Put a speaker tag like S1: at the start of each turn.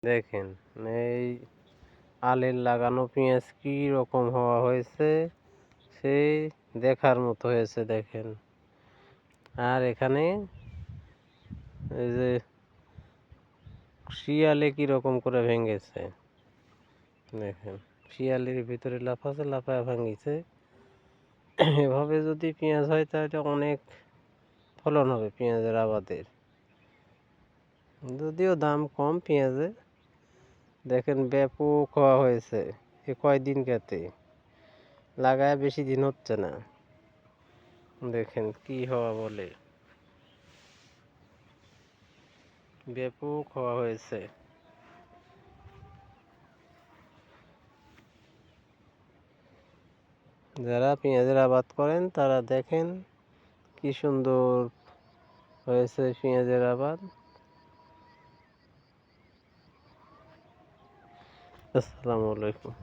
S1: দেখেন এই আলের লাগানো পেঁয়াজ কি রকম হওয়া হয়েছে, সেই দেখার মতো হয়েছে দেখেন। আর এখানে এই যে শিয়ালে কি রকম করে ভেঙেছে দেখেন, শিয়ালের ভিতরে লাফাছে, লাফায় ভাঙিছে। এভাবে যদি পেঁয়াজ হয় তাহলে অনেক ফলন হবে পেঁয়াজের আবাদের, যদিও দাম কম পেঁয়াজে। দেখেন ব্যাপক হওয়া হয়েছে এ কয়দিন গেতে, লাগায় বেশি দিন হচ্ছে না। দেখেন কি হওয়া বলে, ব্যাপক হওয়া হয়েছে। যারা পেঁয়াজের আবাদ করেন তারা দেখেন কি সুন্দর হয়েছে পেঁয়াজের আবাদ। আসসালামু আলাইকুম।